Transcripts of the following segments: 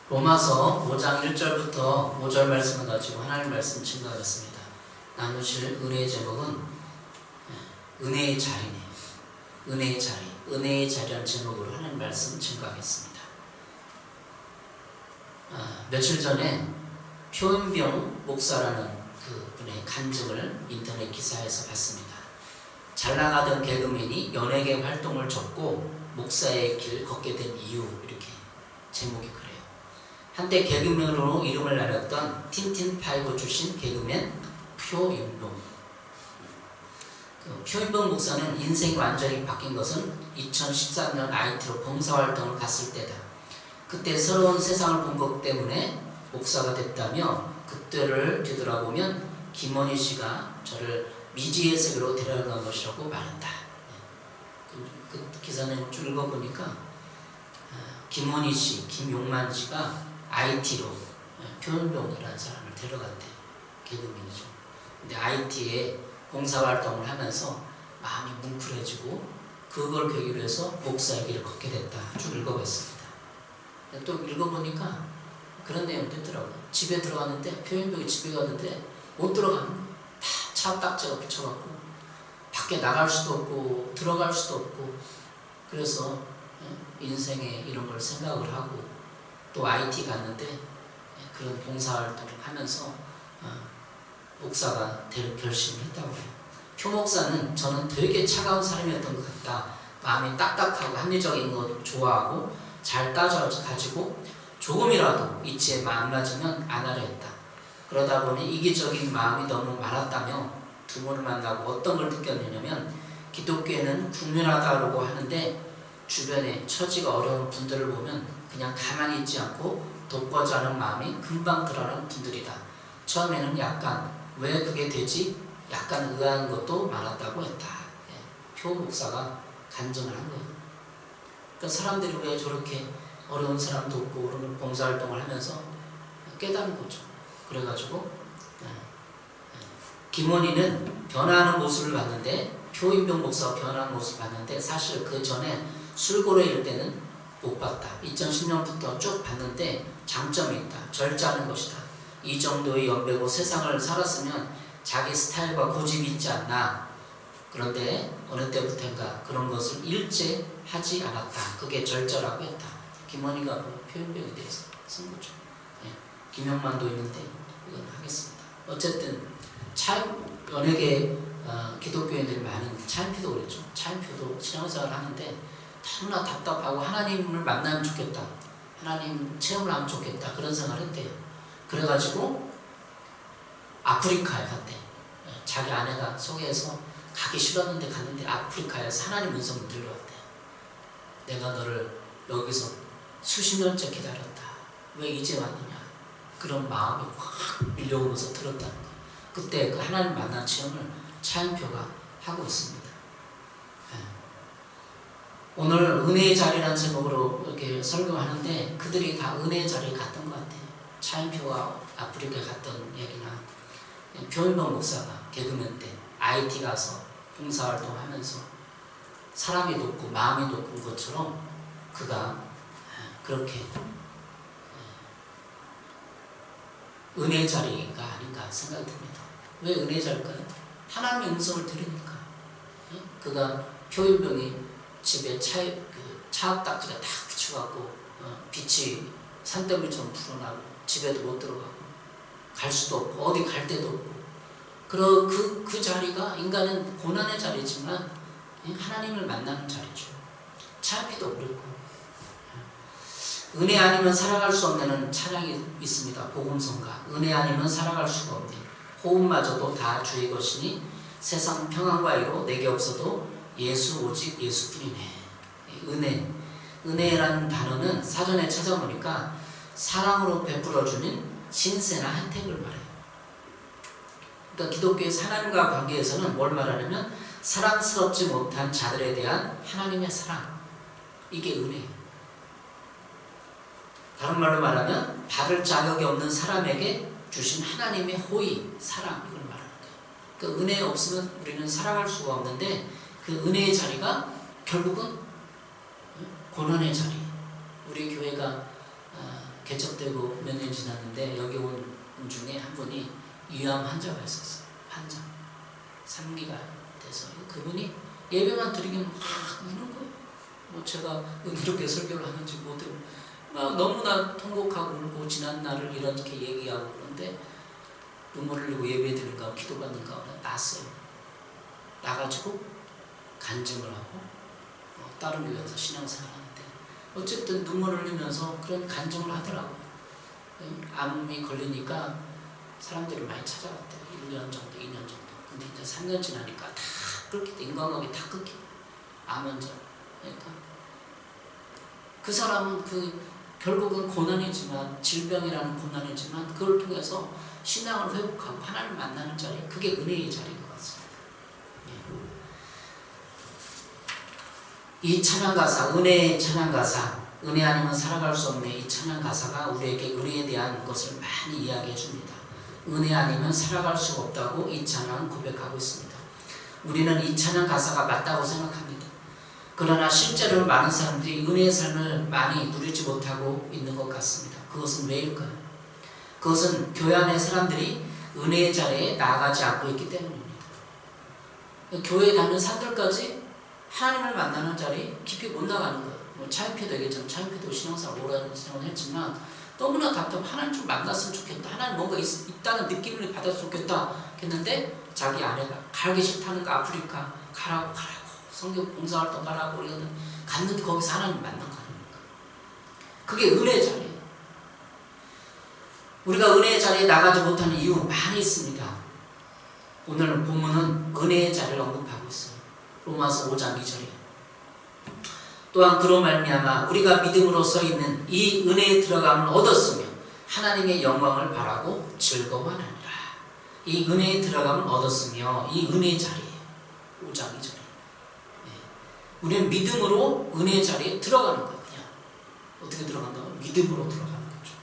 로마서 5장 1절부터 5절 말씀을 가지고 하나님 말씀 증거하겠습니다. 나누실 은혜의 제목은 은혜의 자리네. 은혜의 자리. 은혜의 자리라는 제목으로 하나님 말씀 증거하겠습니다. 며칠 전에 표은병 목사라는 그 분의 간증을 인터넷 기사에서 봤습니다. 잘 나가던 개그맨이 연예계 활동을 접고 목사의 길 걷게 된 이유, 이렇게 제목이 그래요. 한때 개그맨으로 이름을 날렸던 틴틴파이브 출신 개그맨 표인봉. 표인봉 목사는 인생이 완전히 바뀐 것은 2013년 IT로 봉사활동을 갔을 때다. 그때 새로운 세상을 본 것 때문에 목사가 됐다며, 그때를 되돌아보면 김원희 씨가 저를 미지의 세계로 데려간 것이라고 말한다. 그 기사 내용 쭉 읽어보니까 김원희 씨, 김용만 씨가 IT로 표현병이라는 사람을 데려갔대. 개그맨이죠. 근데 IT에 봉사활동을 하면서 마음이 뭉클해지고 그걸 계기로 해서 목사의 길을 걷게 됐다. 쭉 읽어봤습니다. 또 읽어보니까 그런 내용이 있더라고요. 집에 들어갔는데, 표현병이 집에 갔는데 못 들어가는 거예요. 다 차 딱지가 붙여갖고 밖에 나갈 수도 없고 들어갈 수도 없고, 그래서 인생에 이런 걸 생각을 하고 또 IT 갔는데 그런 봉사활동을 하면서 목사가 될 결심을 했다고 해요. 표 목사는 저는 되게 차가운 사람이었던 것 같다. 마음이 딱딱하고 합리적인 것 좋아하고 잘 따져가지고 조금이라도 이치에 마음맞으면 안 하려 했다. 그러다 보니 이기적인 마음이 너무 많았다며 두 분을 만나고 어떤 걸 느꼈느냐면, 기독교에는 국면하다고 하는데 주변에 처지가 어려운 분들을 보면 그냥 가만히 있지 않고 돕고자 하는 마음이 금방 드러나는 분들이다. 처음에는 약간 왜 그게 되지? 약간 의아한 것도 많았다고 했다. 표 목사가 간증을 한 거예요. 그러니까 사람들이 왜 저렇게 어려운 사람 돕고 그런 봉사활동을 하면서 깨달은 거죠. 그래가지고 김원희는 변화하는 모습을 봤는데, 표인병 목사가 변화하는 모습을 봤는데 사실 그 전에 술고래일 때는 못 봤다. 2010년부터 쭉 봤는데 장점이 있다. 절제하는 것이다. 이 정도의 연배고 세상을 살았으면 자기 스타일과 고집이 있지 않나. 그런데 어느 때부터인가 그런 것을 일제하지 않았다. 그게 절제라고 했다. 김원희가 표현병에 대해서 쓴 거죠. 김영만도 있는데 이건 하겠습니다. 어쨌든 연예계 기독교인들이 많은 차인표도 그랬죠. 차인표도 신앙생활을 하는데 너무나 답답하고 하나님을 만나면 좋겠다, 하나님 체험을 하면 좋겠다, 그런 생각을 했대요. 그래가지고 아프리카에 갔대. 자기 아내가 소개해서 가기 싫었는데 갔는데 아프리카에서 하나님 음성을 들려왔대요. 내가 너를 여기서 수십 년째 기다렸다. 왜 이제 왔느냐. 그런 마음이 확 밀려오면서 들었다는 거예요. 그때 그 하나님 만난 체험을 차인표가 하고 있습니다. 오늘 은혜의 자리라는 제목으로 이렇게 설교하는데 그들이 다 은혜의 자리에 갔던 것 같아요. 차인표가 아프리카에 갔던 얘기나, 표인병 목사가 개그맨 때 IT 가서 봉사활동 하면서 사람이 높고 마음이 높은 것처럼 그가 그렇게 은혜의 자리가 아닌가 생각이 듭니다. 왜 은혜의 자리일까요? 하나님의 음성을 들으니까. 그가 표인병이 집에 차 딱지가 딱 붙여갖고 빛이 산더미처럼 불어나고 집에도 못 들어가고 갈 수도 없고 어디 갈 데도 없고, 그 자리가 인간은 고난의 자리지만 하나님을 만나는 자리죠. 차피도 그렇고. 은혜 아니면 살아갈 수 없는 찬양이 있습니다. 복음성가. 은혜 아니면 살아갈 수가 없네. 호흡마저도 다 주의 것이니 세상 평안과 이로 내게 없어도 예수 오직 예수뿐이네. 은혜라는 단어는 사전에 찾아보니까 사랑으로 베풀어주는 신세나 혜택을 말해요. 그러니까 기독교에서 하나님과 관계에서는 뭘 말하냐면 사랑스럽지 못한 자들에 대한 하나님의 사랑. 이게 은혜예요. 다른 말로 말하면 받을 자격이 없는 사람에게 주신 하나님의 호의, 사랑, 이걸 말하는 거예요. 그 은혜 없으면 우리는 살아갈 수가 없는데 그 은혜의 자리가 결국은 고난의 자리. 우리 교회가 개척되고 몇 년 지났는데 여기 온 분 중에 한 분이 위암 환자가 있었어요. 환자. 3기가 돼서 그분이 예배만 드리기는 막 우는 거예요. 뭐 제가 이렇게 설교를 하는지 못해요. 막 너무나 통곡하고 울고 지난 날을 이렇게 얘기하고 그런데 눈물을 흘리고 예배 드리는가 기도받는 가운데 났어요. 나가지고 간증을 하고 다른 교회 가서 신앙생활 하는데 어쨌든 눈물을 흘리면서 그런 간증을 하더라고요. 암이 걸리니까 사람들이 많이 찾아왔대요. 1년 정도, 2년 정도. 근데 이제 3년 지나니까 다 끊기다. 인간관계 다 끊겨. 암 환자. 그러니까 그 사람은 결국은 고난이지만, 질병이라는 고난이지만 그걸 통해서 신앙을 회복하고 하나님을 만나는 자리, 그게 은혜의 자리인 것 같습니다. 이 찬양가사, 은혜의 찬양가사, 은혜 아니면 살아갈 수 없는 이 찬양가사가 우리에게 은혜에 대한 것을 많이 이야기해 줍니다. 은혜 아니면 살아갈 수가 없다고 이 찬양은 고백하고 있습니다. 우리는 이 찬양가사가 맞다고 생각합니다. 그러나 실제로 많은 사람들이 은혜의 삶을 많이 누리지 못하고 있는 것 같습니다. 그것은 왜일까요? 그것은 교회 안의 사람들이 은혜의 자리에 나아가지 않고 있기 때문입니다. 교회에 다니는 사람들까지 하나님을 만나는 자리 깊이 못 나가는 거예요. 뭐 차인표도 얘기했지만 차인표도 신앙생활 오래 신앙을 했지만 너무나 답답해. 하나님 좀 만났으면 좋겠다. 하나님 뭔가 있다는 느낌을 받았으면 좋겠다 했는데 자기 아내가 가기 싫다는 거 아프리카 가라고 성경 봉사활동 가라고 그러거든. 갔는데 거기서 하나님 만난 거 아닙니까? 그게 은혜의 자리예요. 우리가 은혜의 자리에 나가지 못하는 이유 많이 있습니다. 오늘 본문은 은혜의 자리를 언급하고 있어요. 로마서 5장 2절이에요. 또한 그로 말미암아 우리가 믿음으로 서 있는 이 은혜에 들어감을 얻었으며 하나님의 영광을 바라고 즐거워하느니라. 이 은혜에 들어감을 얻었으며 이 은혜의 자리예요. 5장 2절에. 우리는 믿음으로 은혜의 자리에 들어가는 거예요. 그냥 어떻게 들어간다고? 믿음으로 들어가는 거죠.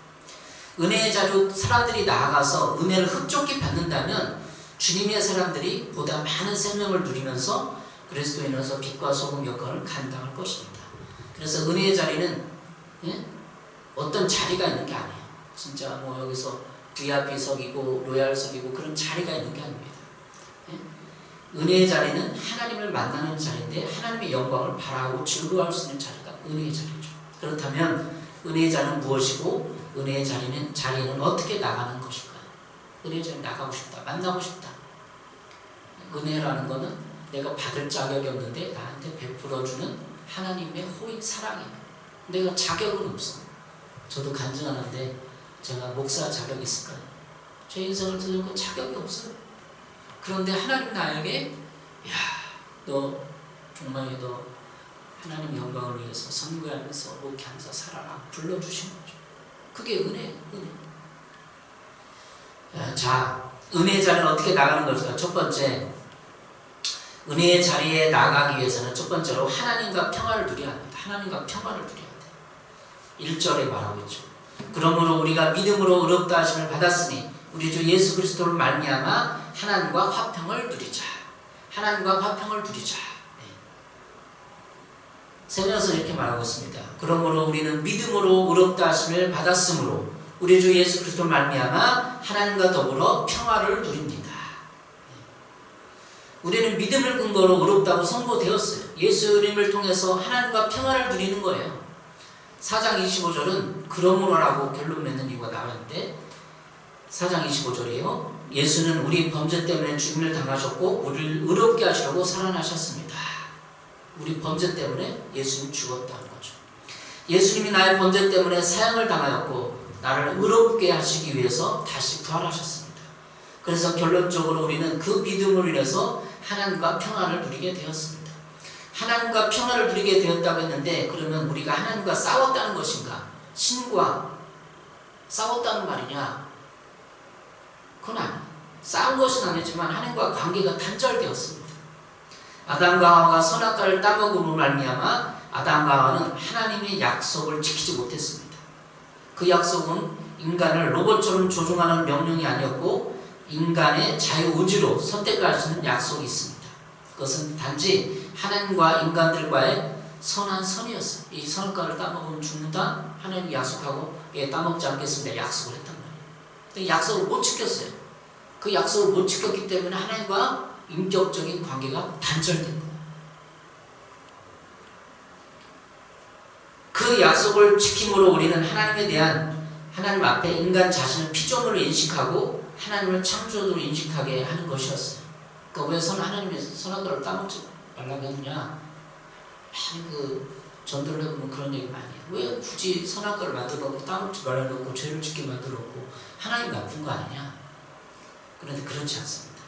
은혜의 자리로 사람들이 나아가서 은혜를 흡족히 받는다면 주님의 사람들이 보다 많은 생명을 누리면서 그리스도인으로서 빛과 소금 역할을 감당할 것입니다. 그래서 은혜의 자리는 어떤 자리가 있는 게 아니에요. 진짜 뭐 여기서 VIP석이고 로얄석이고 그런 자리가 있는 게 아닙니다. 은혜의 자리는 하나님을 만나는 자리인데 하나님의 영광을 바라고 즐거워할 수 있는 자리가 은혜의 자리죠. 그렇다면 은혜의 자리는 무엇이고 은혜의 자리는 어떻게 나가는 것일까요? 은혜의 자리에 나가고 싶다. 만나고 싶다. 은혜라는 것은 내가 받을 자격이 없는데 나한테 베풀어주는 하나님의 호의 사랑이에요. 내가 자격은 없어. 저도 간증하는데 제가 목사 자격이 있을까요? 제 인생을 들고 자격이 없어요. 그런데 하나님 나에게 너 정말 너 하나님 영광을 위해서 선교하면서 목회하면서 살아라 불러주신 거죠. 그게 은혜예요. 은혜. 자, 은혜의 자리는 어떻게 나가는 것일까? 첫 번째, 은혜의 자리에 나가기 위해서는 첫 번째로 하나님과 평화를 누려야 합니다. 하나님과 평화를 누려야 돼요. 1절에 말하고 있죠. 그러므로 우리가 믿음으로 의롭다 하심을 받았으니 우리 주 예수 그리스도를 말미암아 하나님과 화평을 누리자. 하나님과 화평을 누리자. 세면서 이렇게 말하고 있습니다. 그러므로 우리는 믿음으로 의롭다 하심을 받았으므로 우리 주 예수 그리스도를 말미암아 하나님과 더불어 평화를 누립니다. 우리는 믿음을 근거로 의롭다고 선고되었어요. 예수님을 통해서 하나님과 평화를 누리는 거예요. 4장 25절은 그러므로라고 결론 맺는 이유가 나왔는데 4장 25절이에요. 예수는 우리 범죄 때문에 죽임을 당하셨고 우리를 의롭게 하시려고 살아나셨습니다. 우리 범죄 때문에 예수님이 죽었다는 거죠. 예수님이 나의 범죄 때문에 사형을 당하였고 나를 의롭게 하시기 위해서 다시 부활하셨습니다. 그래서 결론적으로 우리는 그 믿음으로 인해서 하나님과 평화를 누리게 되었습니다. 하나님과 평화를 누리게 되었다고 했는데 그러면 우리가 하나님과 싸웠다는 것인가? 신과 싸웠다는 말이냐? 그건 아니에요. 싸운 것은 아니지만 하나님과 관계가 단절되었습니다. 아담과 하와가 선악과를 따먹음으로 말미암아 아담과 하와는 하나님의 약속을 지키지 못했습니다. 그 약속은 인간을 로봇처럼 조종하는 명령이 아니었고 인간의 자유의지로 선택할 수 있는 약속이 있습니다. 그것은 단지 하나님과 인간들과의 선한 선이었어요. 이 선악과를 따먹으면 죽는다. 하나님이 약속하고 따먹지 않겠습니다. 약속을 했단 말이에요. 근데 약속을 못 지켰어요. 그 약속을 못 지켰기 때문에 하나님과 인격적인 관계가 단절된 거예요. 그 약속을 지킴으로 우리는 하나님에 대한 하나님 앞에 인간 자신을 피조물로 인식하고 하나님을 창조주로 인식하게 하는 것이었어요. 그러니까 왜 하나님의 선악과를 따먹지 말라고 했느냐? 많이 전도를 해보면 그런 얘기 많이 해요. 왜 굳이 선악과를 만들어놓고 따먹지 말아놓고 죄를 짓게 만들어놓고 하나님 나쁜 거 아니냐? 그런데 그렇지 않습니다.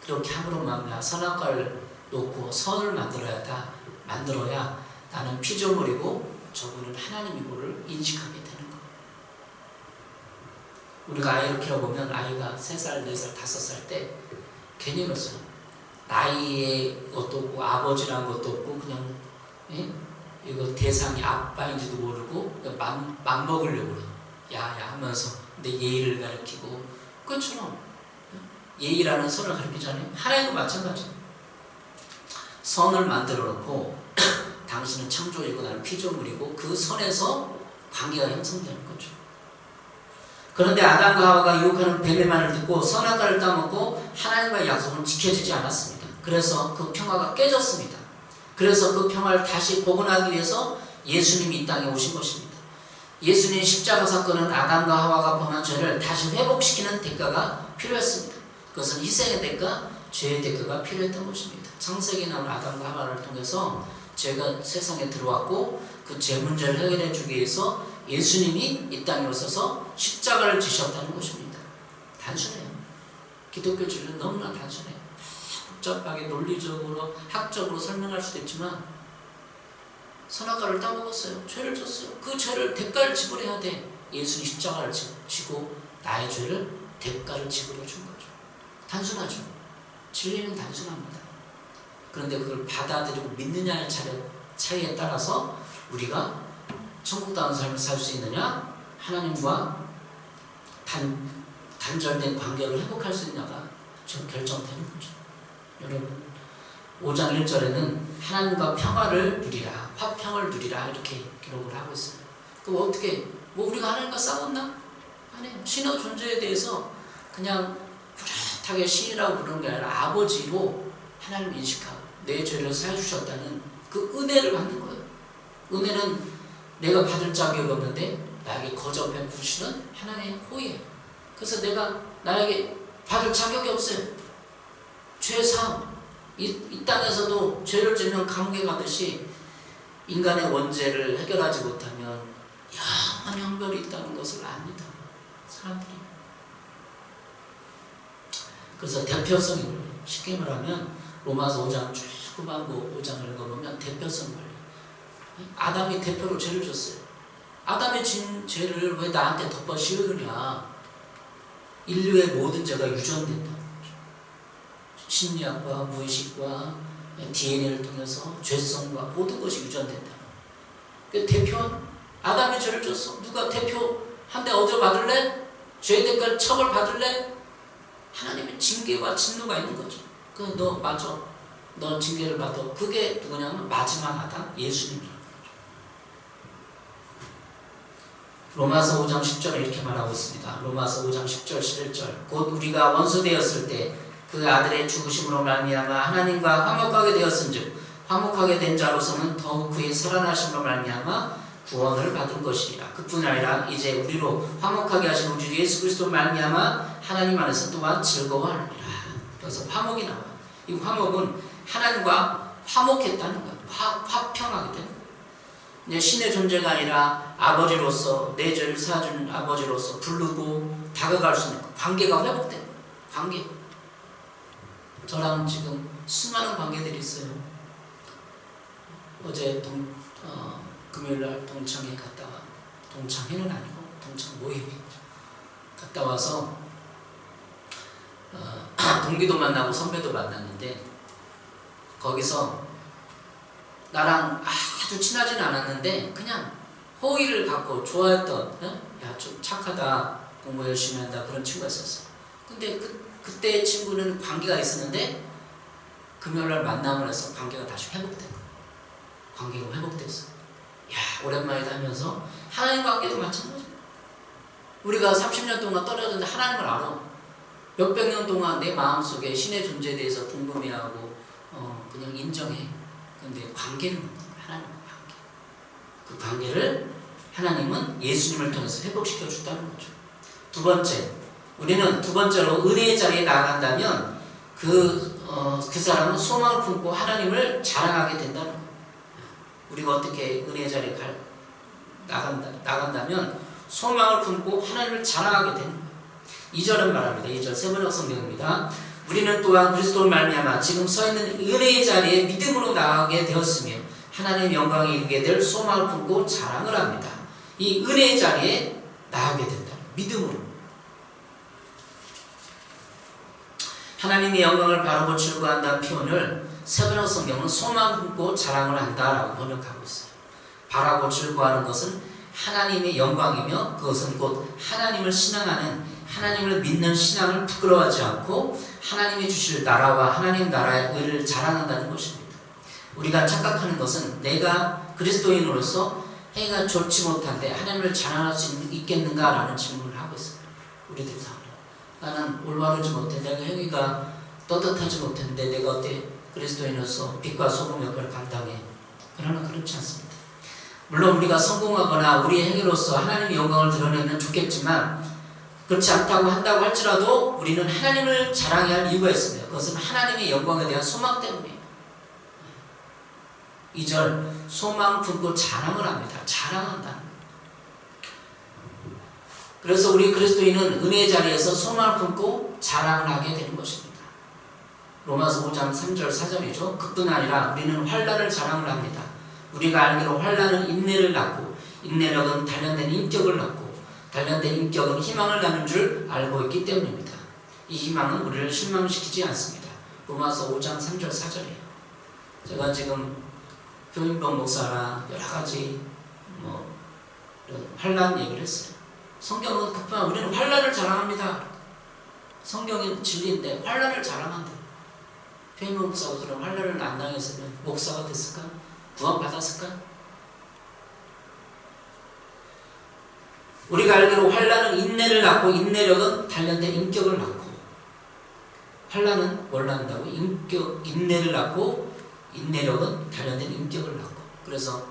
그렇게 함으로만 선악과를 놓고 선을 만들어야 나는 피조물이고 저분은 하나님이고를 인식하게 되는 거예요. 우리가 아이를 키워보면 아이가 3살, 4살, 5살 때 괜히 그랬어요. 나이의 것도 없고 아버지란 것도 없고 그냥 이거 대상이 아빠인지도 모르고 맘먹으려고 그래요. 야야 하면서 근데 예의를 가르치고 그것처럼 예의라는 선을 가르치잖아요. 하나님도 마찬가지예요. 선을 만들어 놓고 당신은 창조이고 나는 피조물이고 그 선에서 관계가 형성되는 거죠. 그런데 아담과 하와가 유혹하는 뱀의 말을 듣고 선악과를 따먹고 하나님과의 약속은 지켜지지 않았습니다. 그래서 그 평화가 깨졌습니다. 그래서 그 평화를 다시 복원하기 위해서 예수님이 이 땅에 오신 것입니다. 예수님 십자가 사건은 아담과 하와가 범한 죄를 다시 회복시키는 대가가 필요했습니다. 그것은 희생의 대가, 죄의 대가가 필요했던 것입니다. 창세기에 나온 아담과 하와를 통해서 죄가 세상에 들어왔고 그 죄 문제를 해결해 주기 위해서 예수님이 이 땅에 오셔서 십자가를 지셨다는 것입니다. 단순해요. 기독교 진리는 너무나 단순해요. 복잡하게 논리적으로 학적으로 설명할 수도 있지만 선악과를 따먹었어요. 죄를 졌어요. 그 죄를 대가를 지불해야 돼. 예수님 십자가를 지고 나의 죄를 대가를 지불해 준 거죠. 단순하죠. 진리는 단순합니다. 그런데 그걸 받아들이고 믿느냐의 차이에 따라서 우리가 천국다운 삶을 살 수 있느냐, 하나님과 단절된 관계를 회복할 수 있느냐가 지금 결정되는 거죠. 여러분 5장 1절에는 하나님과 평화를 누리라, 화평을 누리라 이렇게 기록을 하고 있어요. 그럼 어떻게 우리가 하나님과 싸웠나? 아니에요. 신의 존재에 대해서 그냥 뚜렷하게 신이라고 부르는 게 아니라 아버지로 하나님을 인식하고 내 죄를 사해 주셨다는 그 은혜를 받는 거예요. 은혜는 내가 받을 자격이 없는데 나에게 거저 베푸시는 하나님의 호의예요. 그래서 내가 나에게 받을 자격이 없어요. 죄사함. 이 땅에서도 죄를 지면 감옥에 가듯이 인간의 원죄를 해결하지 못하면 영원한 형벌이 있다는 것을 압니다. 사람들이. 그래서 대표성이 걸려요. 쉽게 말하면 로마서 5장 쭉 후반부 5장을 읽어보면 대표성 걸려요. 아담이 대표로 죄를 졌어요. 아담의 진 죄를 왜 나한테 덮어 씌우느냐. 인류의 모든 죄가 유전된다. 심리학과 무의식과 DNA를 통해서 죄성과 모든 것이 유전된다. 대표 아담의 죄를 졌어. 누가 대표 한 대 얻어 받을래? 죄의 대가를 처벌 받을래? 하나님의 징계와 진노가 있는 거죠. 너 맞아. 너 징계를 받아. 그게 누구냐면 마지막 아담 예수님이라는 거죠. 로마서 5장 10절에 이렇게 말하고 있습니다. 로마서 5장 10절 11절 곧 우리가 원수 되었을 때 그 아들의 죽으심으로 말미암아 하나님과 화목하게 되었은즉 화목하게 된 자로서는 더욱 그의 살아나심으로 말미암아 구원을 받은 것이니라. 그뿐 아니라 이제 우리로 화목하게 하신 우리 예수 그리스도 말미암아 하나님 안에서 또한 즐거워하느니라. 그래서 화목이 나와. 이 화목은 하나님과 화목했다는 거야. 화평하게 되는 거야. 신의 존재가 아니라 아버지로서 내 죄를 사주는 아버지로서 부르고 다가갈 수 있는 관계가 회복되는 거야. 관계. 저랑 지금 수많은 관계들이 있어요. 어제 금요일날 동창회 갔다가 동창회는 아니고 동창 모임 갔다 와서 동기도 만나고 선배도 만났는데 거기서 나랑 아주 친하지는 않았는데 그냥 호의를 갖고 좋아했던 야 좀 착하다 공부 열심히 한다 그런 친구가 있었어. 근데 그때 친구는 관계가 있었는데 금요일날 만남을 해서 관계가 다시 회복된 거예요. 관계가 회복됐어요. 야, 오랜만이다 하면서 하나님 관계도 마찬가지예요. 우리가 30년 동안 떨어졌는데 하나님을 알아. 몇백 년 동안 내 마음속에 신의 존재에 대해서 궁금해하고 그냥 인정해. 근데 관계는 없는 거야. 하나님과 관계. 그 관계를 하나님은 예수님을 통해서 회복시켜 준다는 거죠. 두 번째, 우리는 두 번째로 은혜의 자리에 나간다면 그 사람은 소망을 품고 하나님을 자랑하게 된다는 거예요. 우리가 어떻게 은혜의 자리에 나간다면 소망을 품고 하나님을 자랑하게 되는 거예요. 2절은 말합니다. 2절 세 번역 성경입니다. 우리는 또한 그리스도를 말미암아 지금 서 있는 은혜의 자리에 믿음으로 나가게 되었으며 하나님의 영광에 이르게 될 소망을 품고 자랑을 합니다. 이 은혜의 자리에 나가게 된다. 믿음으로. 하나님의 영광을 바라보 출구한다는 표현을 세번역 성경은 소망을 품고 자랑을 한다라고 번역하고 있어요. 바라보 출구하는 것은 하나님의 영광이며 그것은 곧 하나님을 신앙하는 하나님을 믿는 신앙을 부끄러워하지 않고 하나님이 주실 나라와 하나님 나라의 의를 자랑한다는 것입니다. 우리가 착각하는 것은 내가 그리스도인으로서 행위가 좋지 못한데 하나님을 자랑할 수 있겠는가라는 질문을 하고 있어요. 우리들 다. 나는 올바르지 못해. 내가 행위가 떳떳하지 못했는데 내가 어때 그리스도인으로서 빛과 소금 역할을 감당해. 그러나 그렇지 않습니다. 물론 우리가 성공하거나 우리의 행위로서 하나님의 영광을 드러내면 좋겠지만 그렇지 않다고 한다고 할지라도 우리는 하나님을 자랑해야 할 이유가 있습니다. 그것은 하나님의 영광에 대한 소망 때문이에요. 2절 소망 품고 자랑을 합니다. 자랑한다. 그래서 우리 그리스도인은 은혜의 자리에서 소망을 품고 자랑을 하게 되는 것입니다. 로마서 5장 3절 4절이죠. 그뿐 아니라 우리는 환난을 자랑을 합니다. 우리가 알기로 환난은 인내를 낳고 인내력은 단련된 인격을 낳고 단련된 인격은 희망을 낳는 줄 알고 있기 때문입니다. 이 희망은 우리를 실망시키지 않습니다. 로마서 5장 3절 4절이에요. 제가 지금 교인병 목사나 여러 가지 이런 환난 얘기를 했어요. 성경은 그뿐 우리는 환난을 자랑합니다. 성경은 진리인데 환난을 자랑한다. 교인병 목사가 그런 환난을 안 당했으면 목사가 됐을까? 구원 받았을까? 우리가 알기로 환난은 인내를 낳고 인내력은 단련된 인격을 낳고 환난은 뭘 낳는다고? 인내를 낳고 인내력은 단련된 인격을 낳고 그래서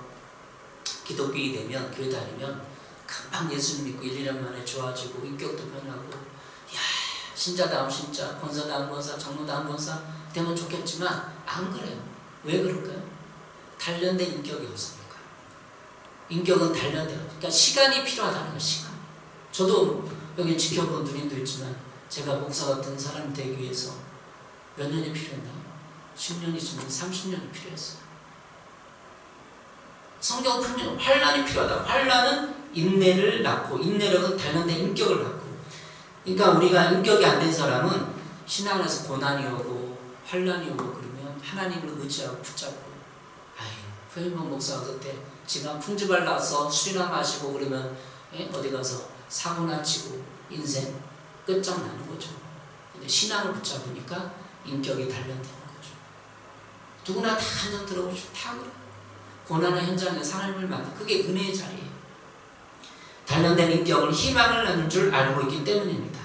기독교인이 되면 교회 다니면 금방 예수님 믿고 1, 2년 만에 좋아지고 인격도 변하고 야 신자다운 신자 권사다운 권사 장로다운 권사 되면 좋겠지만 안 그래요. 왜 그럴까요? 단련된 인격이 없습니까? 인격은 단련돼요. 그러니까 시간이 필요하다는 거예요. 시간. 저도 여기 지켜본 누님도 있지만 제가 목사 같은 사람이 되기 위해서 몇 년이 필요했나요? 10년이지만 30년이 필요했어요. 성경 풀면 환난이 필요하다. 환난은 인내를 낳고 인내력은 단련된 인격을 낳고 그러니까 우리가 인격이 안 된 사람은 신앙에서 고난이 오고 환난이 오고 그러면 하나님을 의지하고 붙잡고 표현문 목사가 그때 지금 풍지발 나서 술이나 마시고 그러면 어디 가서 사고나 치고 인생 끝장나는 거죠. 근데 신앙을 붙잡으니까 인격이 단련되는 거죠. 누구나 다 한번 들어보시고 다 그래요. 고난의 현장에서 하나님을 만나 그게 은혜의 자리예요. 단련된 인격은 희망을 낳는 줄 알고 있기 때문입니다.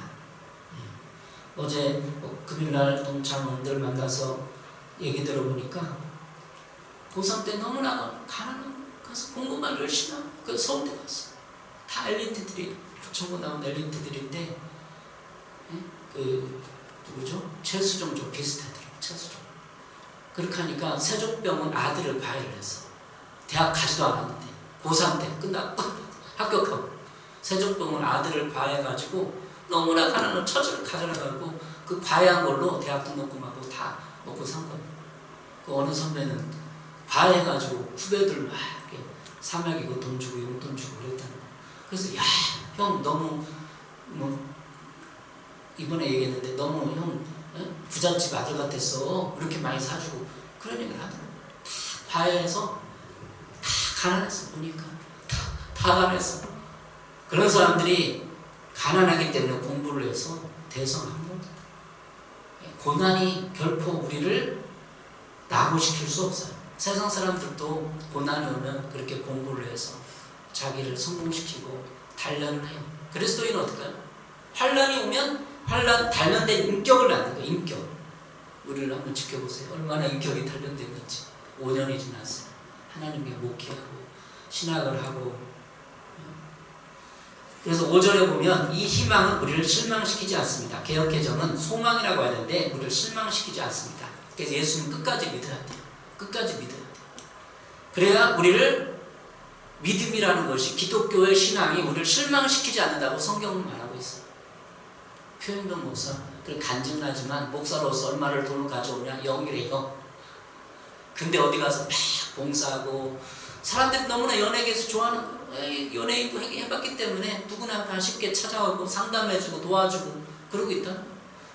어제 금요일날 동창원들 만나서 얘기 들어보니까 고3 때 너무나 가난하고 그래서 공부만 열심히 하고 그래서 서울대 갔어. 다 엘리트들이 부천고 나온 엘리트들인데 그 누구죠? 최수종 좀 비슷하더라고. 최수종. 그렇게 하니까 세종병원 아들을 과외를 했어. 대학 가지도 않았는데 고3 때 끝나고 합격하고 세종병원 아들을 과외해가지고 너무나 가난한 처지를 가져가고 그 과외한 걸로 대학 등록금하고 다 먹고 산 거예요. 그 어느 선배는 과외해가지고 후배들 막 이렇게 사막이고 돈 주고 용돈 주고 그랬다는 거예요. 그래서 야 형 너무 이번에 얘기했는데 너무 형 부잣집 아들 같았어. 이렇게 많이 사주고 그런 얘기를 하더라고요. 다 과외해서 다 가난했어. 보니까 다 가난했어. 그런 사람들이 가난하기 때문에 공부를 해서 대성한 겁니다. 고난이 결코 우리를 낙오시킬 수 없어요. 세상 사람들도 고난이 오면 그렇게 공부를 해서 자기를 성공시키고 단련을 해요. 그리스도인은 어떨까요? 환란이 오면 단련된 인격을 낳는 거예요. 인격. 우리를 한번 지켜보세요. 얼마나 인격이 단련됐는지. 5년이 지났어요. 하나님께 목회하고 신학을 하고. 그래서 5절에 보면 이 희망은 우리를 실망시키지 않습니다. 개역개정은 소망이라고 하는데 우리를 실망시키지 않습니다. 그래서 예수님 끝까지 믿어야 돼요. 끝까지 믿어야 돼요. 그래야 우리를 믿음이라는 것이 기독교의 신앙이 우리를 실망시키지 않는다고 성경은 말하고 있어요. 표현병 목사, 간증은 하지만 목사로서 얼마를 돈을 가져오냐? 0이래요. 근데 어디 가서 막 봉사하고 사람들이 너무나 연예계에서 좋아하는 거예요. 연예인도 해봤기 때문에 누구나 다 쉽게 찾아오고 상담해주고 도와주고 그러고 있다는 거예요.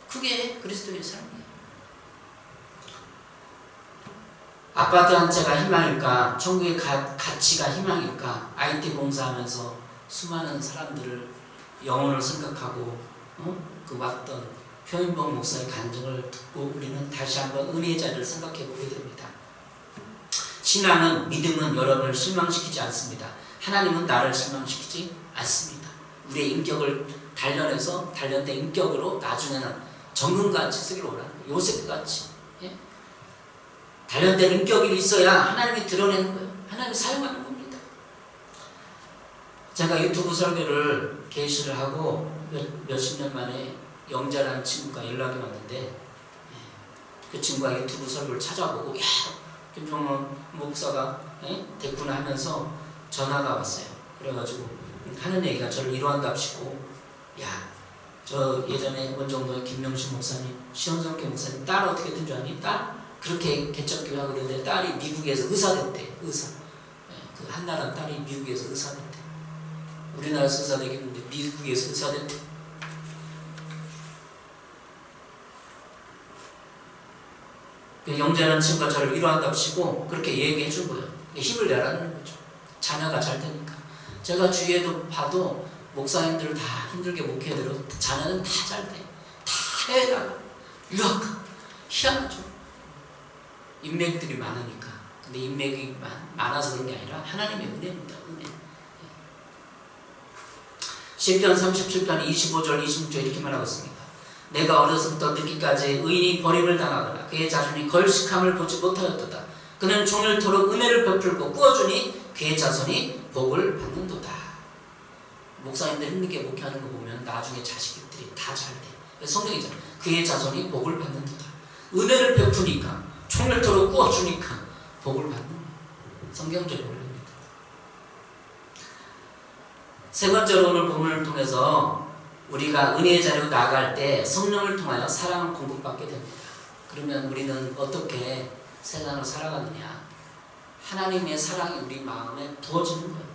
그게 그리스도의 삶이에요. 아파트 한 채가 희망일까? 천국의 가치가 희망일까? IT 봉사하면서 수많은 사람들을 영혼을 생각하고 그 왔던 표인봉 목사의 간증을 듣고 우리는 다시 한번 은혜의 자리를 생각해 보게 됩니다. 신앙은, 믿음은 여러분을 실망시키지 않습니다. 하나님은 나를 실망시키지 않습니다. 우리의 인격을 단련해서 단련된 인격으로 나중에는 정금같이 쓰기를 원하는 거예요. 요셉같이. 예? 단련된 인격이 있어야 하나님이 드러내는 거예요. 하나님이 사용하는 겁니다. 제가 유튜브 설교를 개시를 하고 몇십 년 만에 영자라는 친구가 연락이 왔는데 그 친구가 유튜브 설교를 찾아보고 야 김종원 목사가 됐구나 하면서 전화가 왔어요. 그래가지고 하는 얘기가 저를 위로한답시고 야 저 예전에 원정도의 김명신 목사님 시원성교 목사님 딸 어떻게 된 줄 아니? 딸? 그렇게 개척교회 하고 그러는데 딸이 미국에서 의사 됐대. 의사. 그 한나라는 딸이 미국에서 의사 됐대. 우리나라에서 의사 되겠는데 미국에서 의사 됐대. 영재라는 친구가 저를 위로한답시고 그렇게 얘기해 준 거예요. 힘을 내라는 거죠. 자녀가 잘 되니까. 제가 주위에도 봐도 목사님들 다 힘들게 목회대로 자녀는 다 잘 돼. 다 해나가. 유학가. 희한하죠. 인맥들이 많으니까. 근데 인맥이 많아서 그런 게 아니라 하나님의 은혜입니다. 은혜. 시편 37편 25절 26절 이렇게 말하고 있습니다. 내가 어려서부터 늙기까지 의인이 버림을 당하거나 그의 자손이 걸식함을 보지 못하였도다. 그는 종일토록 은혜를 베풀고 꾸어주니 그의 자손이 복을 받는도다. 목사님들 힘들게 목회하는 거 보면 나중에 자식들이 다 잘 돼. 성경이잖아. 그의 자손이 복을 받는도다. 은혜를 베푸니까 종일토록 꾸어주니까 복을 받는 거예요. 성경적인 원리입니다. 세 번째로 오늘 본문을 통해서 우리가 은혜의 자리로 나아갈 때 성령을 통하여 사랑을 공급받게 됩니다. 그러면 우리는 어떻게 세상을 살아가느냐? 하나님의 사랑이 우리 마음에 부어지는 거예요.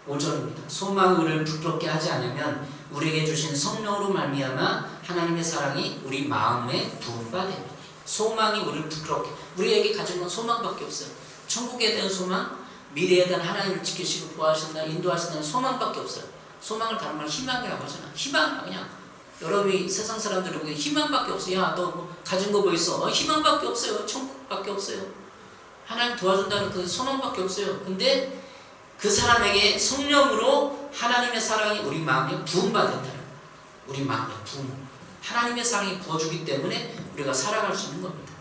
5절입니다. 소망이 우리를 부끄럽게 하지 않으면 우리에게 주신 성령으로 말미암아 하나님의 사랑이 우리 마음에 부은 바 됩니다. 소망이 우리를 부끄럽게, 우리에게 가진 건 소망밖에 없어요. 천국에 대한 소망, 미래에 대한 하나님을 지키시고 보호하신다, 인도하신다는 소망밖에 없어요. 소망을 다른 말 희망이라고 하잖아. 희망, 그냥 여러분이 세상 사람들이 보기엔 희망밖에 없어. 야, 너 뭐 가진 거 뭐 있어? 희망밖에 없어요. 천국밖에 없어요. 하나님 도와준다는 그 소망밖에 없어요. 근데 그 사람에게 성령으로 하나님의 사랑이 우리 마음에 부음받는다는 거예요. 우리 마음에 부음. 하나님의 사랑이 부어주기 때문에 우리가 살아갈 수 있는 겁니다.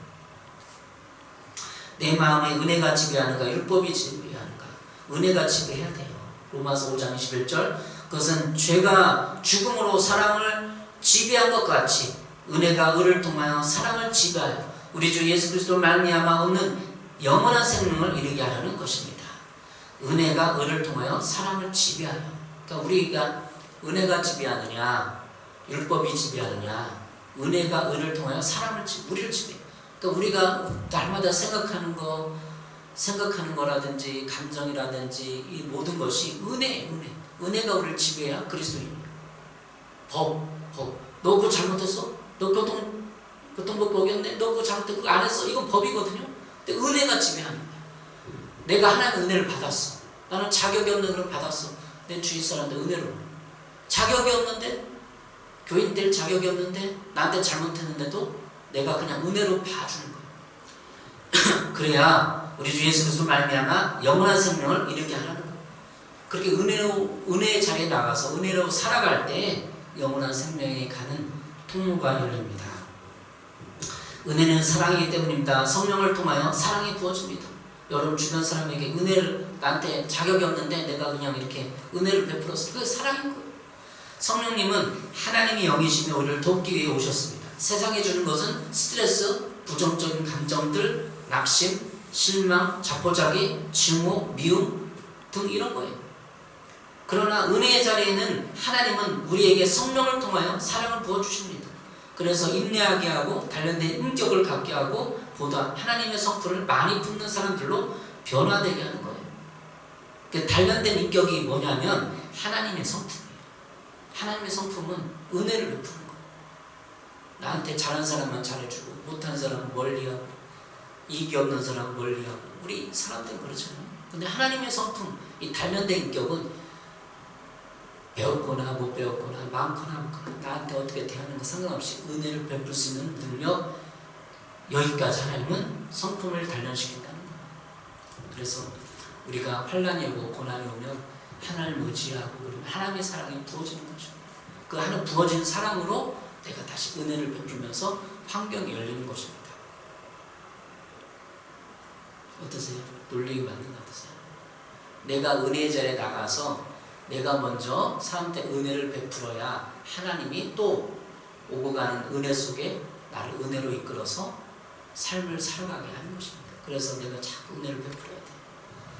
내 마음에 은혜가 지배하는가 율법이 지배하는가? 은혜가 지배해야 돼요. 로마서 5장 21절 그것은 죄가 죽음으로 사랑을 지배한 것 같이 은혜가 의를 통하여 사랑을 지배하여 우리 주 예수 그리스도 말미암아 얻는 영원한 생명을 이루게 하려는 것입니다. 은혜가 의를 통하여 사랑을 지배하여. 그러니까 우리가 은혜가 지배하느냐 율법이 지배하느냐, 은혜가 의를 통하여 사람을 우리를 지배해. 그러니까 우리가 날마다 생각하는 거라든지 감정이라든지 이 모든 것이 은혜. 은혜가 우리를 지배해야 그리스도인이에요. 법. 너 그거 잘못했어? 너 교통법 어겼네? 너 그거 잘못했어? 그거 안 했어? 이건 법이거든요. 근데 은혜가 지배하는 거야. 내가 하나님의 은혜를 받았어. 나는 자격이 없는 은혜를 받았어. 내 주위 사람들 은혜로. 자격이 없는데, 교인 될 자격이 없는데, 나한테 잘못했는데도 내가 그냥 은혜로 봐주는 거야. 그래야 우리 주 예수 그리스도 말미암아 영원한 생명을 이루게 하라는 거예요. 그렇게 은혜의 자리에 나가서 은혜로 살아갈 때 영원한 생명에 가는 통로가 열립니다. 은혜는 사랑이기 때문입니다. 성령을 통하여 사랑이 부어집니다. 여러분 주변 사람에게 은혜를, 나한테 자격이 없는데 내가 그냥 이렇게 은혜를 베풀었어. 그게 사랑인 거예요. 성령님은 하나님이 영이시며 우리를 돕기 위해 오셨습니다. 세상에 주는 것은 스트레스, 부정적인 감정들, 낙심, 실망, 자포자기, 증오, 미움 등 이런 거예요. 그러나 은혜의 자리에는 하나님은 우리에게 성령을 통하여 사랑을 부어주십니다. 그래서 인내하게 하고 단련된 인격을 갖게 하고 보다 하나님의 성품을 많이 품는 사람들로 변화되게 하는 거예요. 그 단련된 인격이 뭐냐면 하나님의 성품이에요. 하나님의 성품은 은혜를 베푸는 거예요. 나한테 잘한 사람만 잘해주고 못한 사람은 멀리하고 이익이 없는 사람은 멀리하고 우리 사람들은 그렇잖아요. 근데 하나님의 성품, 이 단련된 인격은 배웠거나 못 배웠거나 많거나 없거나 나한테 어떻게 대하는 거 상관없이 은혜를 베풀 수 있는 능력, 여기까지 하나님은 성품을 단련시킨다는 거예요. 그래서 우리가 환난이 오고 고난이 오면 하나님을 의지하고 그러면 하나님의 사랑이 부어지는 거죠. 그 하나 부어진 사랑으로 내가 다시 은혜를 베풀면서 환경이 열리는 것입니다. 어떠세요? 논리가 맞는 것 같으세요? 내가 은혜의 자리에 나가서 내가 먼저 사람한테 은혜를 베풀어야 하나님이 또 오고 가는 은혜 속에 나를 은혜로 이끌어서 삶을 살아가게 하는 것입니다. 그래서 내가 자꾸 은혜를 베풀어야 돼요.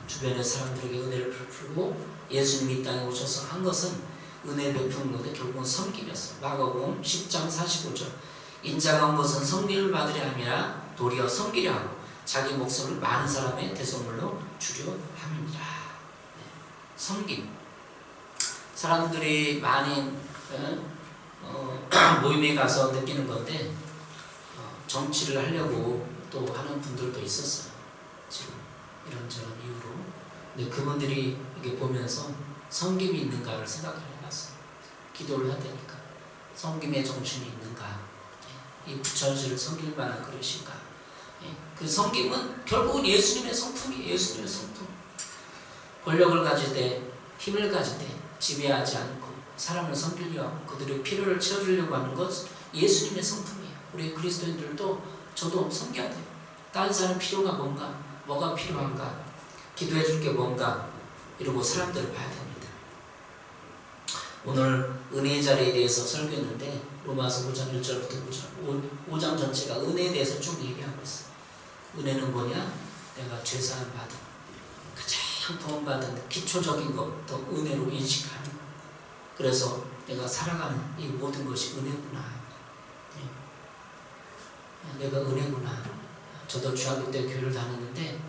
주변의 사람들에게 은혜를 베풀고 예수님이 이 땅에 오셔서 한 것은 은혜 베푸는 건데 결국은 섬김이었어요. 마가복음 10장 45절 인자가 온 것은 섬김을 받으려 함이라 도리어 섬기려 하고 자기 목숨을 많은 사람의 대속물로 주려 함입니다. 섬김. 사람들이 많이 모임에 가서 느끼는 건데 정치를 하려고 또 하는 분들도 있었어요. 지금 이런저런 이유로. 근데 그분들이 이렇게 보면서 섬김이 있는가를 생각을 해봤어요. 기도를 해야 되니까 섬김의 정신이 있는가, 이 부처지를 섬길 만한 그릇인가. 그 섬김은 결국은 예수님의 성품이에요. 예수님의 성품. 권력을 가질 때, 힘을 가질 때 지배하지 않고 사람을 섬기려 하고 그들의 필요를 채워주려고 하는 것, 예수님의 성품이에요. 우리 그리스도인들도 저도 섬겨야 돼요. 다른 사람 필요가 뭔가, 뭐가 필요한가, 기도해 줄 게 뭔가 이러고 사람들을 봐야 됩니다. 오늘 은혜의 자리에 대해서 설교했는데 로마서 5장 1절부터 5장 전체가 은혜에 대해서 쭉 얘기하고 있어요. 은혜는 뭐냐? 내가 죄사함 받은, 가장 도움받은 기초적인 것부터 은혜로 인식하는 것. 그래서 내가 살아가는 이 모든 것이 은혜구나. 내가 은혜구나. 저도 중학교 때 교회를 다녔는데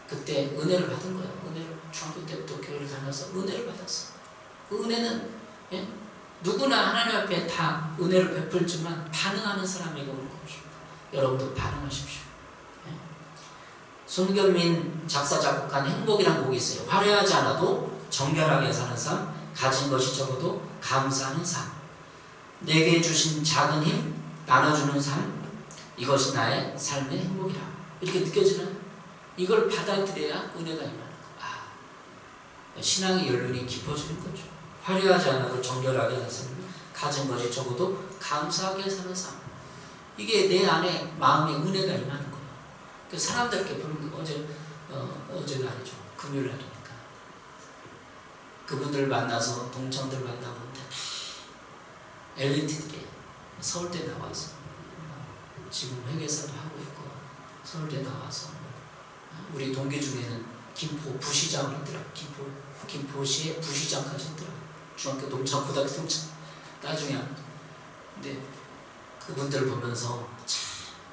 그때 은혜를 받은 거예요. 은혜를 중학교 때부터 교회를 다녀서 은혜를 받았어. 그 은혜는 누구나 하나님 앞에 다 은혜를 베풀지만 반응하는 사람에게 오는 것입니다. 여러분도 반응하십시오. 손경민 작사 작곡한 행복이라는 곡이 있어요. 화려하지 않아도 정결하게 사는 삶, 가진 것이 적어도 감사하는 삶, 내게 주신 작은 힘 나눠주는 삶, 이것이 나의 삶의 행복이라. 이렇게 느껴지는, 이걸 받아들여야 은혜가 임하는 거. 신앙의 연륜이 깊어지는 거죠. 화려하지 않아도 정결하게 사는 삶, 가진 것이 적어도 감사하게 사는 삶, 이게 내 안에 마음의 은혜가 임하는 거예요. 그 사람들께 보는 거, 어제가 아니죠. 금요일 날이니까. 그분들 만나서, 동창들 만나보는데 다 엘리트들이에요. 서울대 나와서 지금 회계사도 하고 있고 서울대 나와서 우리 동기 중에는 김포 부시장을 했더라고. 김포시의 부시장까지 했더라고. 중학교 동창, 고등학교 동창. 나중에. 근데 그분들을 보면서 참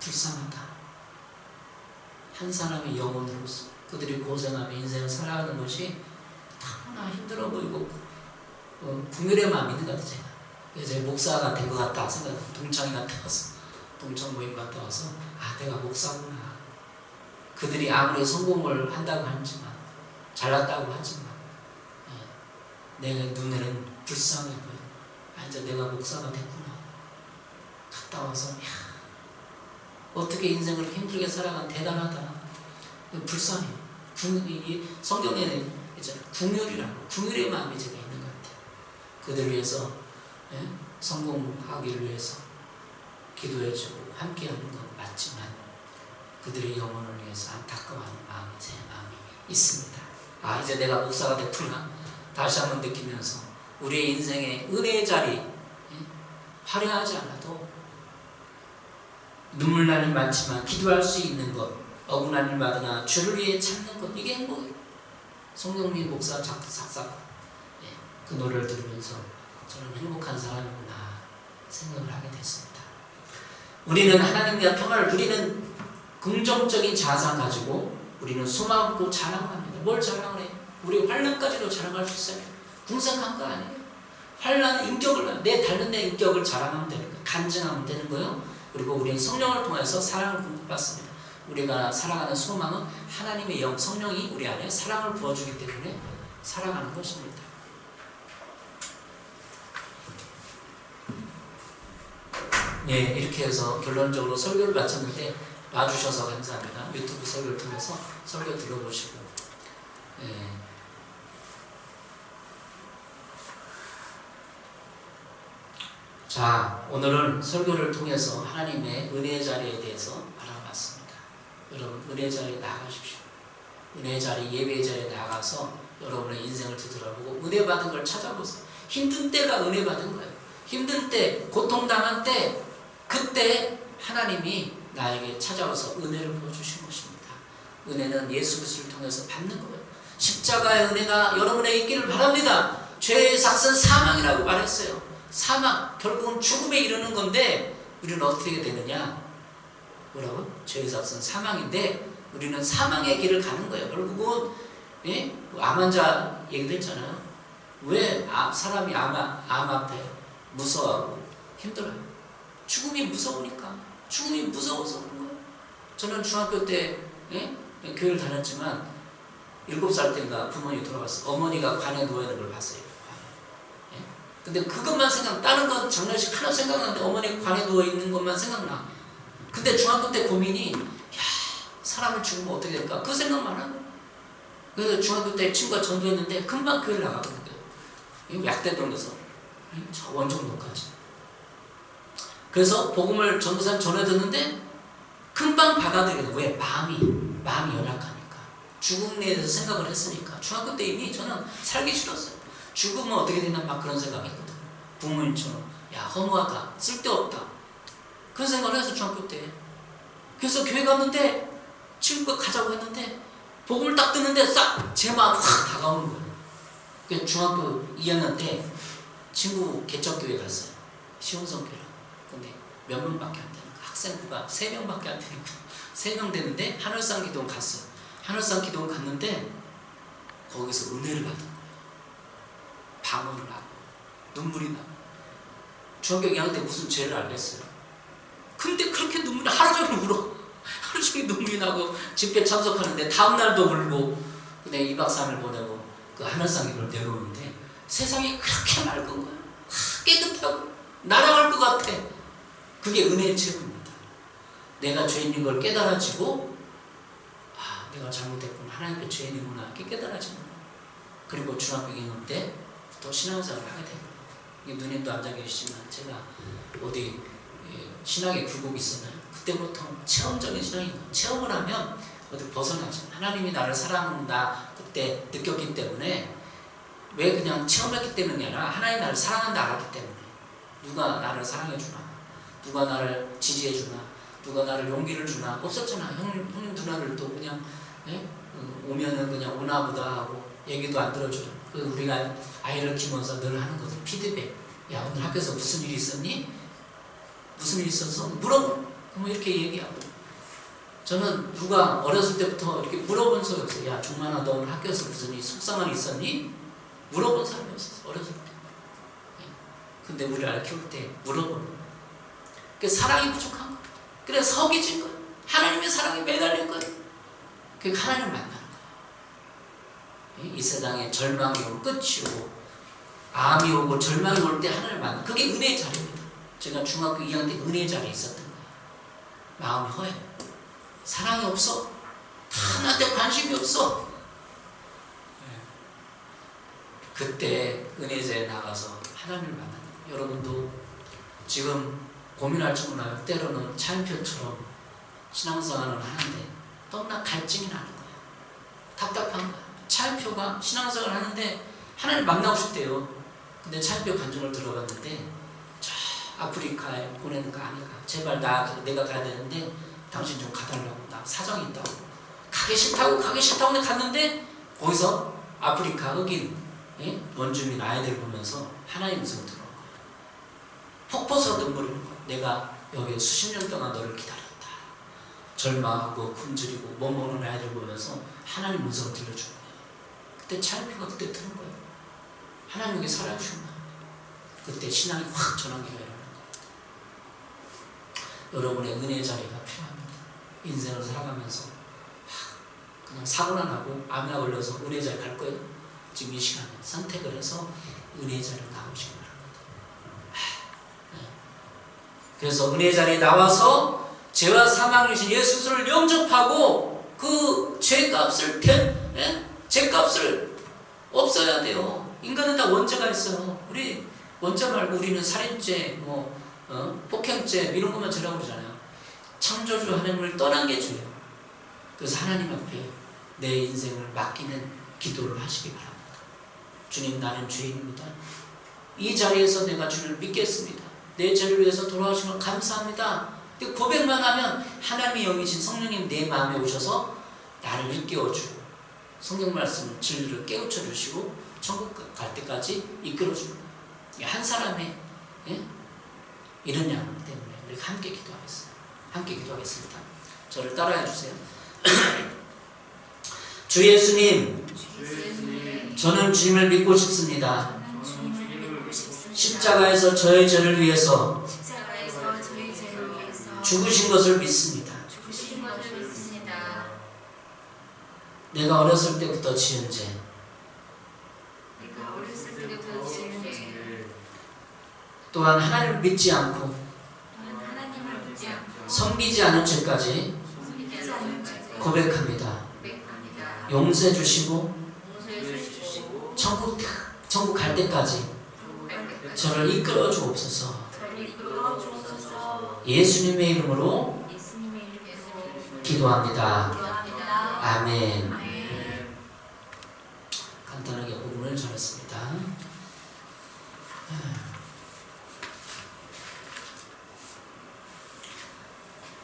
불쌍하다. 한 사람의 영혼으로서 그들이 고생하며 인생을 살아가는 것이 너무나 힘들어 보이고 국률의 마음이 있는 것 같아요. 제가. 그래서 제가 목사가 된 것 같다 생각해요. 동창이 갔다 와서, 동창 모임 갔다 와서 내가 목사구나. 그들이 아무리 성공을 한다고 하지만, 잘났다고 하지만 내 눈에는 불쌍해 보여. 이제 내가 목사가 됐구나. 갔다 와서 어떻게 인생을 힘들게 살아간, 대단하다. 불쌍해요. 성경에는 있잖아요. 궁율이라고. 궁율의 마음이 제가 있는 것 같아요. 그들을 위해서, 예? 성공하기를 위해서 기도해주고 함께하는 건 맞지만 그들의 영혼을 위해서 안타까워하는 마음이 제 마음이 있습니다. 아, 이제 내가 목사가 됐구나. 다시 한번 느끼면서 우리의 인생의 은혜의 자리, 예? 화려하지 않아도 눈물 나는 많지만 기도할 수 있는 것, 억울한 일 받으나 주를 위해 참는 것, 이게 행복이에요. 송영민 목사 작사, 예, 그 노래를 들으면서 저는 행복한 사람이구나 생각을 하게 됐습니다. 우리는 하나님과 평화를 누리는 긍정적인 자산 가지고 우리는 소망 없고 자랑을 합니다. 뭘 자랑을 해요? 우리 환란까지도 자랑할 수 있어요. 궁색한 거 아니에요. 환란 인격을, 내 닳는 내 인격을 자랑하면 되는 거예요. 간증하면 되는 거예요. 그리고 우리는 성령을 통해서 사랑을 공급받습니다. 우리가 살아가는 소망은 하나님의 영, 성령이 우리 안에 사랑을 부어주기 때문에 살아가는 것입니다. 예, 이렇게 해서 결론적으로 설교를 마쳤는데 와주셔서 감사합니다. 유튜브 설교를 통해서 설교 들어보시고, 예. 자, 오늘은 설교를 통해서 하나님의 은혜의 자리에 대해서 알아봤습니다. 여러분, 은혜의 자리에 나가십시오. 은혜의 자리, 예배의 자리에 나가서 여러분의 인생을 되돌아보고 은혜 받은 걸 찾아보세요. 힘든 때가 은혜 받은 거예요. 힘든 때, 고통당한 때, 그때 하나님이 나에게 찾아와서 은혜를 부어주신 것입니다. 은혜는 예수 그리스도를 통해서 받는 거예요. 십자가의 은혜가 여러분에게 있기를 바랍니다. 죄의 삭은 사망이라고 말했어요. 사망, 결국은 죽음에 이르는 건데 우리는 어떻게 되느냐? 뭐라고? 죄의 삭은 사망인데 우리는 사망의 길을 가는 거예요. 결국은, 예? 암 환자 얘기도 했잖아요. 왜 사람이 암 앞에 무서워하고 힘들어요? 죽음이 무서우니까. 죽음이 무서워서 그런 거예요. 저는 중학교 때, 예? 교회를 다녔지만 7살 때인가 부모님이 돌아갔어요. 어머니가 관에 누워있는 걸 봤어요. 예? 근데 그것만 다른 건 장례식 하나 생각나는데 어머니 관에 누워있는 것만 생각나. 근데 중학교 때 고민이, 야, 사람을 죽으면 어떻게 될까? 그 생각만 하는 거예요. 그래서 중학교 때 친구가 전도했는데 금방 교회를 나가거든요. 약대동에서 저 원정도까지. 그래서 복음을 전도사님 전해 듣는데 금방 받아들이는 거예요. 왜? 마음이 연약하니까. 죽음에 대해서 생각을 했으니까. 중학교 때 이미 저는 살기 싫었어요. 죽으면 어떻게 되나 막 그런 생각이 있거든요. 부모님처럼, 야, 허무하다, 쓸데없다, 그런 생각을 해서 중학교 때. 그래서 교회 갔는데 친구가 가자고 했는데 복음을 딱 듣는데 싹 제 마음 확 다가오는 거예요. 그래서 중학교 2학년 때 친구 개척교회 갔어요. 시온성교회. 근데 몇 명밖에 안 되는 거야. 학생부가 3명밖에 안 되는 거야. 3명 되는데 하늘산 기도원 갔어요. 하늘산 기도원 갔는데 거기서 은혜를 받은 거예요. 방언을 하고 눈물이 나고. 중학교 2학년 때 무슨 죄를 알겠어요. 근데 그렇게 눈물이 하루 종일 울어. 하루 종일 눈물이 나고 집회 참석하는데 다음날도 울고 그냥 2박 3일 보내고 그 하늘산 기도를 내려오는데 세상이 그렇게 맑은 거예요. 깨끗하고 날아갈 것 같아. 그게 은혜의 체험입니다. 내가 죄인인 걸 깨달아지고, 아, 내가 잘못했구나, 하나님께 죄인이구나, 이렇게 깨달아지는 거예요. 그리고 중학교 2학년 때부터 신앙생활을 하게 된 거예요. 누님도 앉아 계시지만 제가 어디 신학의 굴곡이 있었나요? 그때부터 체험적인 신앙인 거예요. 체험을 하면 어디 벗어나죠. 하나님이 나를 사랑한다 그때 느꼈기 때문에, 왜 그냥 체험했기 때문이 아니라 하나님 나를 사랑한다 알았기 때문에. 누가 나를 사랑해주나, 누가 나를 지지해주나, 누가 나를 용기를 주나 없었잖아. 형님 누나들도 그냥, 예? 오면은 그냥 오나보다 하고 얘기도 안 들어주고. 우리가 아이를 키우면서 늘 하는 거죠. 피드백. 야, 오늘 학교에서 무슨 일이 있었니? 무슨 일이 있었어? 물어보. 그럼 이렇게 얘기하고. 저는 누가 어렸을 때부터 이렇게 물어본 적이 없어요. 야, 종만아, 너 오늘 학교에서 무슨 일, 속상한 일 있었니? 물어본 사람이 없었어, 어렸을 때. 근데 우리를 아이 키울 때 물어보는 거예요. 그 사랑이 부족한 거예요. 그래서 서기진 거예요. 하나님의 사랑에 매달린 거예요. 그 하나님을 만나는 거예요. 이 세상에 절망이 오고 끝이 오고 암이 오고 절망이 올 때 하나님을 만나는, 그게 은혜의 자리입니다. 제가 중학교 2학년 때 은혜의 자리에 있었던 거예요. 마음이 허해. 사랑이 없어. 다 나한테 관심이 없어. 그때 은혜자에 나가서 하나님을 만나는 거예요. 여러분도 지금 고민할 줄 몰라요. 때로는 차인표처럼 신앙생활을 하는데 너무나 갈증이 나는 거예요. 답답한 거예요. 차인표가 신앙생활을 하는데 하나님 만나고 싶대요. 근데 차인표 간증을 들어봤는데 저 아프리카에 보내는 거 아니까 제발 내가 가야 되는데 당신 좀 가달라고. 나 사정이 있다고. 가기 싫다고 근데 갔는데 거기서 아프리카 흑인 원주민 아이들 보면서 하나님 음성을 들어온 거예요. 폭포서 눈물을 흘린 거예요. 내가 여기 수십 년 동안 너를 기다렸다. 절망하고 굶주리고 못 먹는 아이들 보면서 하나님 음성을 들려준 거예요. 그때 차인표가 그때 들은 거예요. 하나님 여기 살아주신 거예요. 그때 신앙이 확 전환기가 일어난 거예요. 여러분의 은혜의 자리가 필요합니다. 인생을 살아가면서 그냥 사고나 나고 암이나 걸려서 은혜의 자리 갈 거예요. 지금 이 시간에 선택을 해서 은혜의 자리로 나오시기 바랍니다. 그래서 은혜의 자리에 나와서 죄와 사망을 이신 예수 그리스도를 영접하고 그 죄값을 죄값을 없어야 돼요. 인간은 다 원죄가 있어요. 우리 원죄 말고 우리는 살인죄, 폭행죄 이런 것만 죄라고 그러잖아요. 창조주 하나님을 떠난 게 죄예요. 그래서 하나님 앞에 내 인생을 맡기는 기도를 하시기 바랍니다. 주님, 나는 죄인입니다. 이 자리에서 내가 주를 믿겠습니다. 내 죄를 위해서 돌아오신 걸 감사합니다. 고백만 하면 하나님의 영이신 성령님 내 마음에 오셔서 나를 일깨워주고 성경 말씀 진리를 깨우쳐 주시고 천국 갈 때까지 이끌어 줍니다. 한 사람의 이런 양 때문에 우리가 함께 기도하겠습니다. 함께 기도하겠습니다. 저를 따라해 주세요. 주 예수님, 저는 주님을 믿고 싶습니다. 십자가에서 저의 죄를 위해서 죽으신 것을 믿습니다. 내가 어렸을 때부터 지은 죄, 또한 하나님을 믿지 않고 섬기지 않은 죄까지 고백합니다. 용서해 주시고 천국 갈 때까지 저를 이끌어 주옵소서. 예수님의 이름으로 기도합니다. 아멘. 간단하게 복음을 전했습니다.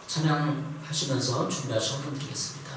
찬양하시면서 준비하신 분 드리겠습니다.